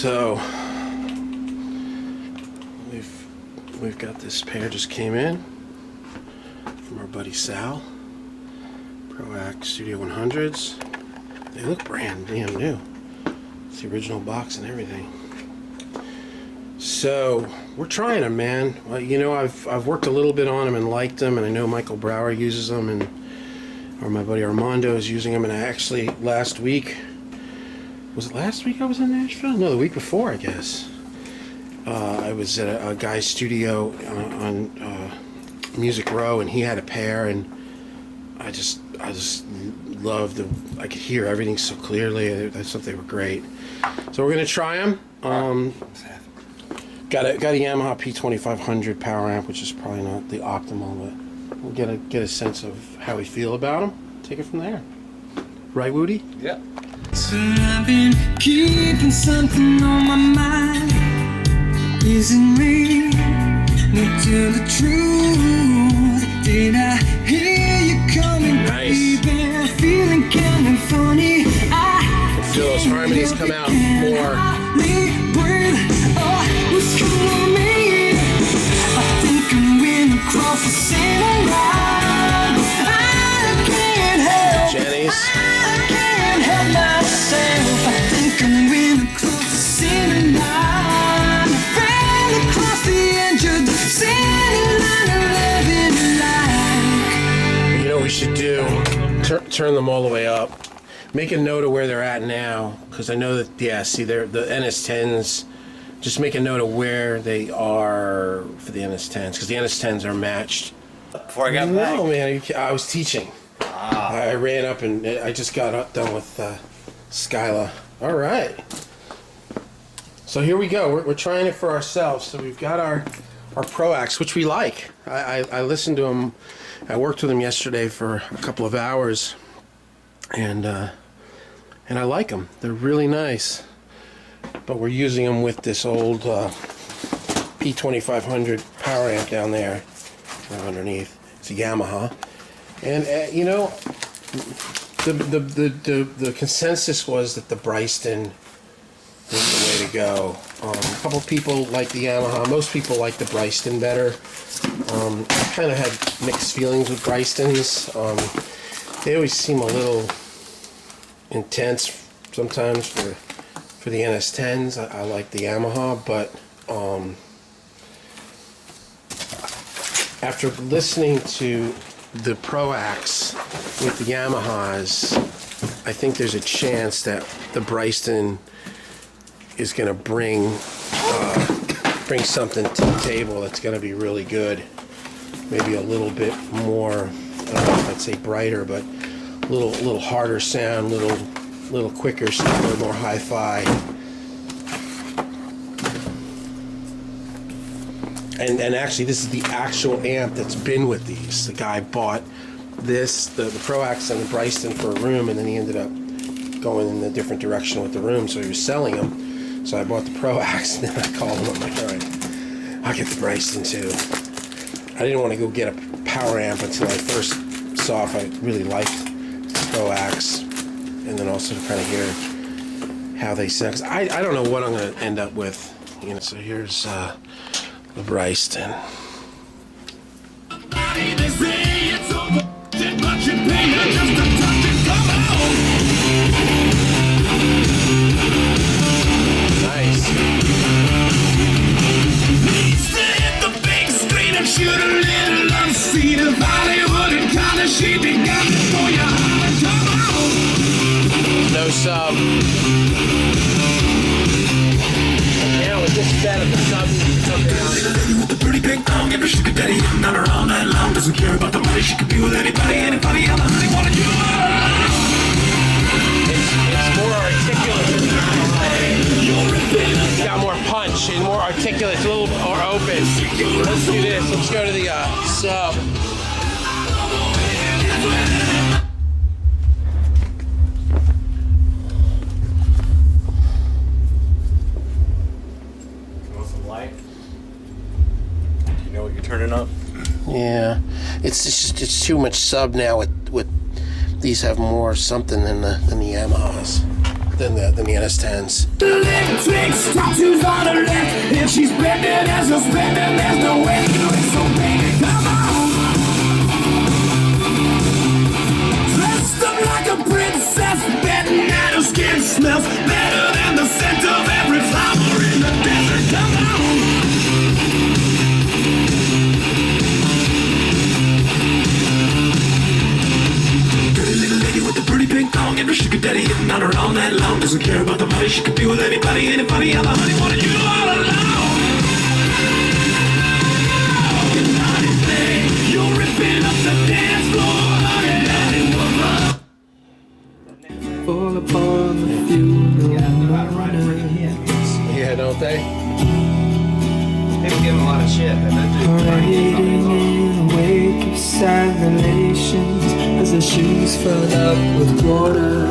So we've got this pair just came in from our buddy Sal. ProAc Studio 100s. They look brand damn new. It's the original box and everything. So we're trying them, man. Well, you know, I've worked a little bit on them and liked them, and I know Michael Brower uses them, and or my buddy Armando is using them. And I actually last week, was it last week I was in Nashville? No, the week before, I guess. I was at a guy's studio on Music Row, and he had a pair, and I just loved them. I could hear everything so clearly. I thought they were great. So we're gonna try them. Got a Yamaha P2500 power amp, which is probably not the optimal, but we'll get a sense of how we feel about them. Take it from there. Right, Woody? Yeah. So I've been keeping something on my mind. Isn't me, not to the truth. Did I hear you coming? Nice. Baby, feeling kind of funny. I feel those harmonies come out more. What's coming on me? I think I'm winning across the center line. I can't help. Jenny's. I can't help myself. I think I'm winning across the center line. Ran across the edge of the center line. You know what we should do? Turn them all the way up. Make a note of where they're at now, because I know that, yeah, see, they're the NS10s. Just make a note of where they are for the NS10s, because the NS10s are matched. Before I got back? No, man, I was teaching. I ran up and I just got done with Skyla. All right. So here we go. We're trying it for ourselves. So we've got our ProAcs, which we like. I listened to them. I worked with them yesterday for a couple of hours, and I like them. They're really nice. But we're using them with this old P2500 power amp down there underneath. It's a Yamaha, and you know, the consensus was that the Byrston is the way to go. A couple people like the Yamaha. Most people like the Byrston better. I kind of had mixed feelings with Byrstons. They always seem a little intense sometimes for the NS10s. I like the Yamaha, but after listening to the ProAcs with the Yamahas, I think there's a chance that the Byrston is going to bring something to the table that's going to be really good. Maybe a little bit more, I don't know if I'd say brighter, but a little harder sound, little quicker stuff, a little more hi-fi. And actually, this is the actual amp that's been with these. The guy bought this, the ProAcs and the Byrston for a room, and then he ended up going in a different direction with the room, so he was selling them. So I bought the ProAcs, and then I called him. I'm like, all right, I'll get the Byrston too. I didn't want to go get a power amp until I first saw if I really liked the ProAcs, and then also to kind of hear how they sound. 'Cause I don't know what I'm going to end up with. You know, so here's the Byrston. Nice. Shoot a little love scene of Hollywood and kind of she began for you. No sub. Now with this set of the sub, With the pretty big tongue, give her sugar daddy, not her all night long. Doesn't care about the money, she can be with anybody else. Honey, wanted you. It's more articulate than the It's got more punch and more articulate. It's a little more open. Let's do this. Let's go to the sub. You know what you're turning up? Yeah, it's too much sub now. With these have more something than the Yamahas. than the NS10s. Electrics, tattoos on her left. If she's bending and suspending, there's no way to do it. So baby, come on. Dressed up like a princess, betting that her skin smells better than the scent of every flower in the desert. Come on. With the pretty pink thong and her sugar daddy hitting on her all night long. Doesn't care about the money, she could be with anybody. Ain't it funny how the honey wanted you all alone? You naughty thing, you're ripping up the dance floor. Fall upon the funeral runners. Yeah, don't they? People give him a lot of shit. Parading in the wake of sad relations as the shoes filled up with water.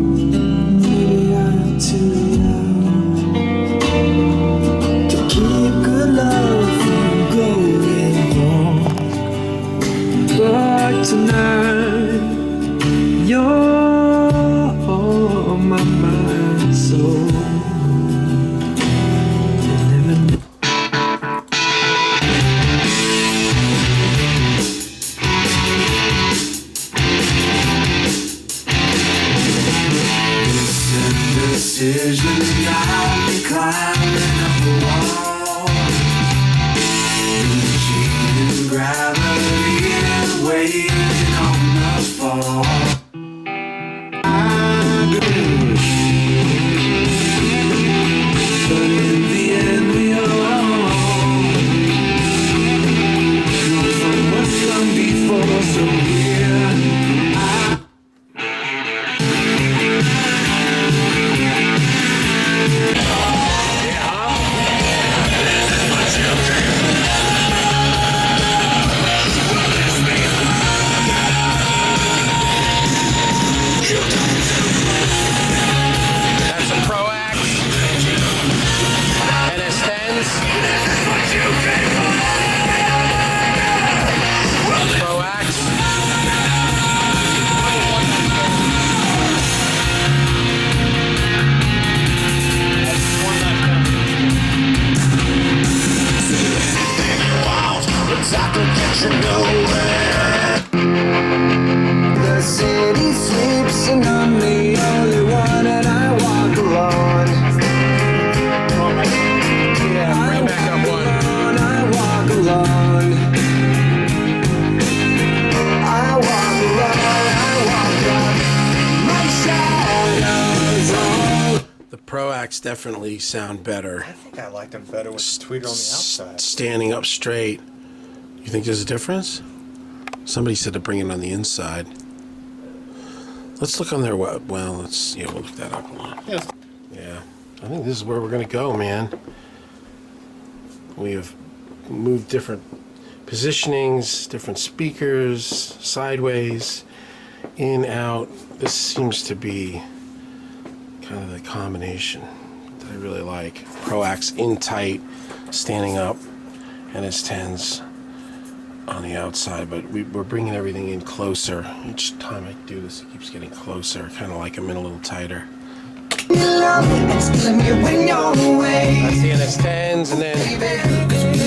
Maybe I'm too young to keep good love from going wrong, but tonight you're my mind, so decision I'll be climbing up a wall, reaching gravity and waiting on the fall. But in the end we all know from what's come before, so here That's a ProAcs, NS10s, ProAcs. the city sleeps and I'm the only one and I walk alone. Yeah, Bring back up one. I walk alone. I walk alone. I walk up my shadows. The ProAcs definitely sound better I think I liked him better with the tweeter on the outside. standing up straight. You think there's a difference? Somebody said to bring it on the inside. Let's look on their web. Well, we'll look that up. Yes. Yeah, I think this is where we're gonna go, man. We have moved different positionings, different speakers, sideways, in, out. This seems to be kind of the combination that I really like. ProAcs in tight, standing up, NS10s on the outside, but we're bringing everything in closer. Each time I do this, it keeps getting closer. Kind of like I'm in a little tighter. That's the NS10s, and then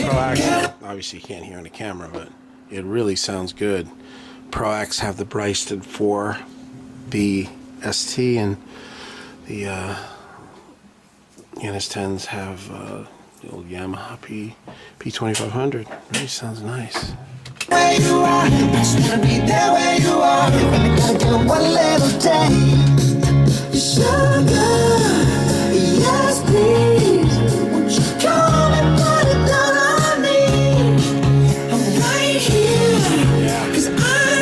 ProAcs. Obviously, you can't hear on the camera, but it really sounds good. ProAcs have the Byrston for the ST, and the NS10s have the old Yamaha P2500. Really sounds nice. Where you are, I just wanna be there where you are. You only gotta get one little day. Sugar, yes please. Won't you come and put it down on me? I'm right here, 'cause I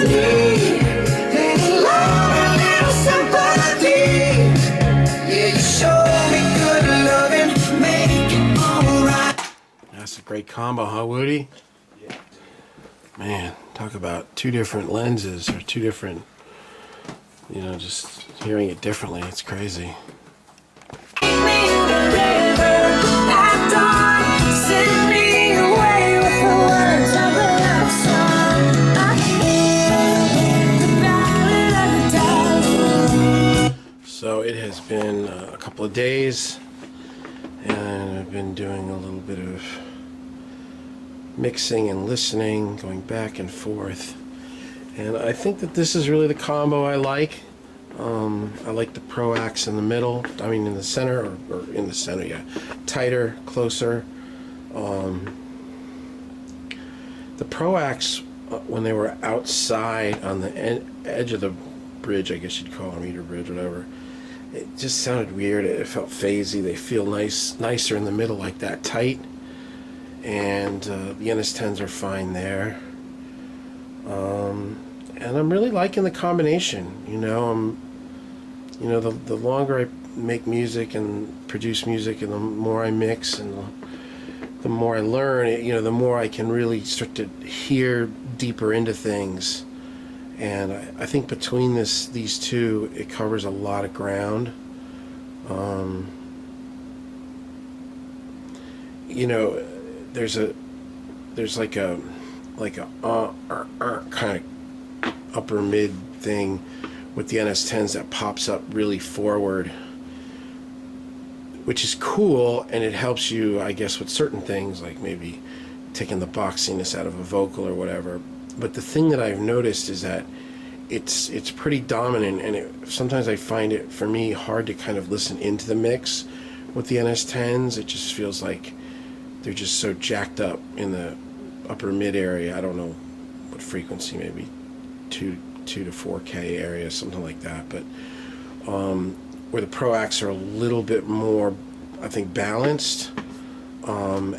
need little love and little sympathy. Yeah, you show me good loving, make it alright. That's a great combo, huh, Woody? Yeah. Man, talk about two different lenses or two different, just hearing it differently. It's crazy. it has been a couple of days, and I've been doing a little bit of mixing and listening, going back and forth. And I think that this is really the combo I like. I like the ProAcs in the middle, I mean in the center, or in the center, yeah. Tighter, closer. The ProAcs, when they were outside on the edge of the bridge, I guess you'd call it, meter bridge, whatever, it just sounded weird. It felt phasey. They feel nicer in the middle, like that, tight. And the NS10s are fine there. And I'm really liking the combination. The longer I make music and produce music, and the more I mix, and the more I learn, the more I can really start to hear deeper into things. And I think between these two, it covers a lot of ground. There's like a kind of upper mid thing with the NS10s that pops up really forward, which is cool, and it helps you, I guess, with certain things, like maybe taking the boxiness out of a vocal or whatever. But the thing that I've noticed is that it's pretty dominant, and sometimes I find it, for me, hard to kind of listen into the mix with the NS10s. It just feels like they're just so jacked up in the upper mid area. I don't know what frequency, maybe 2 to 4K area, something like that. But where the ProAcs are a little bit more, I think, balanced, and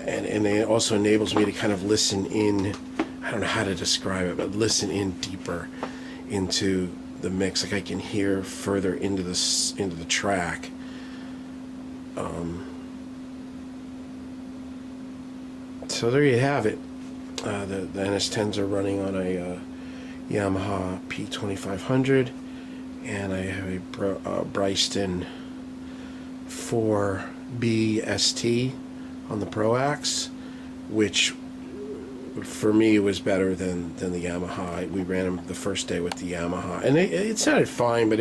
it also enables me to kind of listen in. I don't know how to describe it, but listen in deeper into the mix. Like I can hear further into the track. So there you have it. The NS10s are running on a Yamaha P2500, and I have a Byrston 4B ST on the ProAcs, which for me was better than the Yamaha. We ran them the first day with the Yamaha, and it sounded fine, but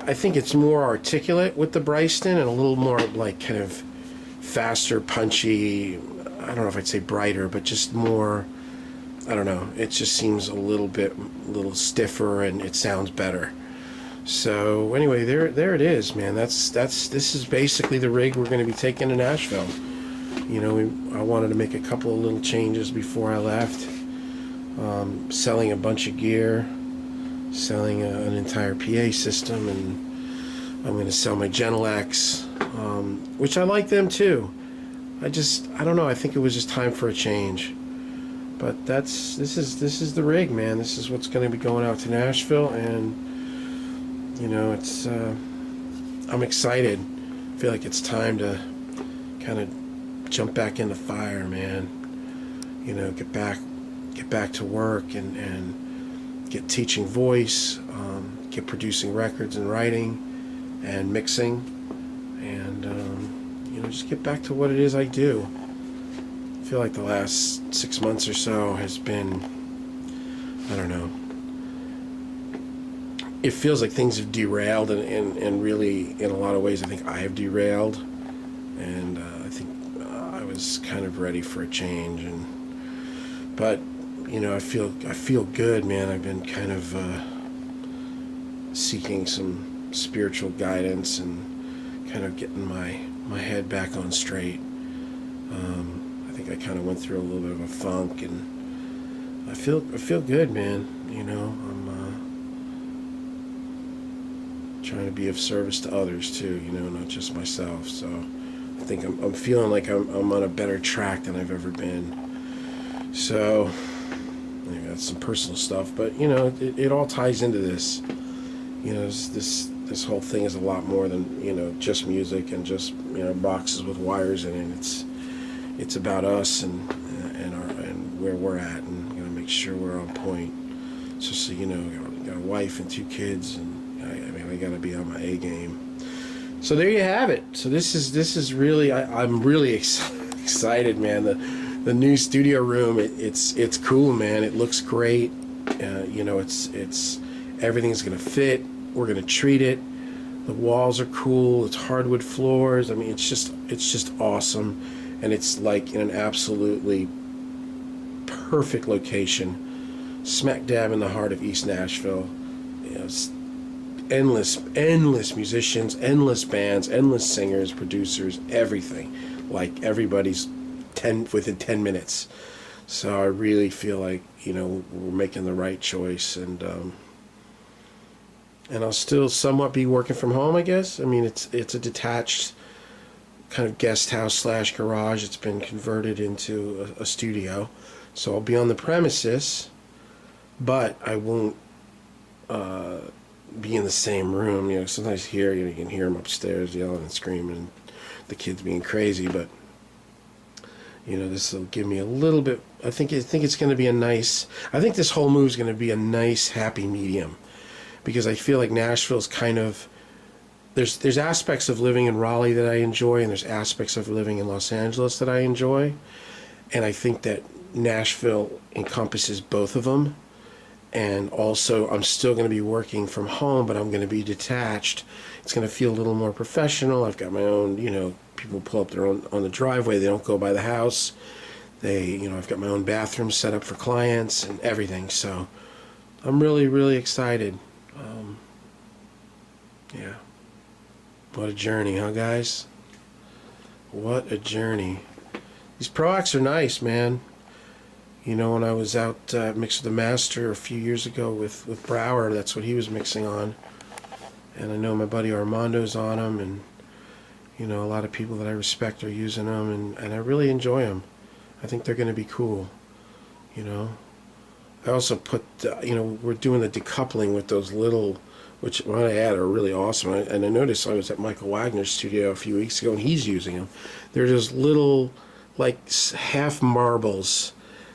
I think it's more articulate with the Byrston, and a little more like kind of faster, punchy. I don't know if I'd say brighter, but just more, I don't know, it just seems a little stiffer, and it sounds better. So anyway, there it is, man. This is basically the rig we're going to be taking to Nashville. I wanted to make a couple of little changes before I left. Selling a bunch of gear, selling an entire PA system, and I'm going to sell my Genelecs, which I like them too. I don't know, I think it was just time for a change. But this is the rig, man. This is what's going to be going out to Nashville, and it's I'm excited. I feel like it's time to kind of jump back in the fire, man. Get back to work, and get teaching voice, get producing records and writing and mixing, and just get back to what it is I do. I feel like the last 6 months or so has been, I don't know, it feels like things have derailed, and really, in a lot of ways, I think I have derailed, and I think I was kind of ready for a change, but I feel good, man. I've been kind of seeking some spiritual guidance and kind of getting my head back on straight. I think I kind of went through a little bit of a funk, and I feel good, man. I'm trying to be of service to others too, not just myself. So I think I'm feeling like I'm on a better track than I've ever been. So maybe that's some personal stuff, but it all ties into this. This whole thing is a lot more than just music and just boxes with wires in it. It's about us and where we're at, and make sure we're on point. So got a wife and 2 kids, and I got to be on my A game. So there you have it. So this is really, I'm really excited, man. The new studio room, it's cool, man. It looks great. It's everything's gonna fit. We're gonna treat it. The walls are cool. It's hardwood floors. I mean, it's just awesome, and it's like in an absolutely perfect location, smack dab in the heart of East Nashville. You know, it's endless musicians, endless bands, endless singers, producers, everything. Like everybody's within 10 minutes. So I really feel like, you know, we're making the right choice, and I'll still somewhat be working from home, I guess. I mean, it's a detached kind of guest house / garage. It's been converted into a studio, so I'll be on the premises, but I won't be in the same room. You know, sometimes here, you can hear them upstairs yelling and screaming, and the kids being crazy. But you know, this will give me a little bit. I think it's going to be a nice. I think this whole move is going to be a nice, happy medium, because I feel like Nashville's kind of. There's aspects of living in Raleigh that I enjoy, and there's aspects of living in Los Angeles that I enjoy, and I think that Nashville encompasses both of them. And also, I'm still going to be working from home, but I'm going to be detached. It's going to feel a little more professional. I've got my own, you know, people pull up their own on the driveway. They don't go by the house. I've got my own bathroom set up for clients and everything. So I'm really, really excited. Yeah. What a journey, huh, guys? What a journey. These ProAcs are nice, man. You know, when I was out mixing the master a few years ago with Brower, that's what he was mixing on. And I know my buddy Armando's on them, and, you know, a lot of people that I respect are using them, and I really enjoy them. I think they're going to be cool, you know. I also put, we're doing the decoupling with those little, which when I add are really awesome. And I noticed I was at Michael Wagner's studio a few weeks ago, and he's using them. They're just little, like, half marbles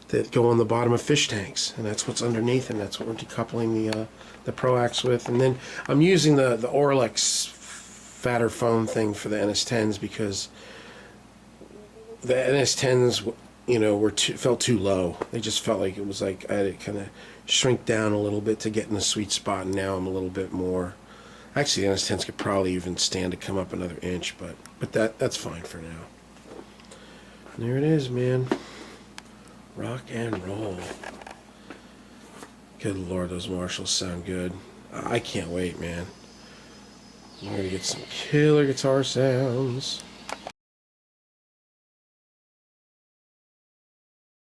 that go on the bottom of fish tanks, and that's what's underneath, and that's what we're decoupling the ProAcs with. And then I'm using the Orlex fatter foam thing for the NS10s, because the NS10s, you know, felt too low. They just felt like it was like I had to kind of shrink down a little bit to get in the sweet spot, and now I'm a little bit more. Actually, the NS10s could probably even stand to come up another inch, but that's fine for now. And there it is, man. Rock and roll. Good Lord, those Marshalls sound good. I can't wait, man. We're gonna get some killer guitar sounds.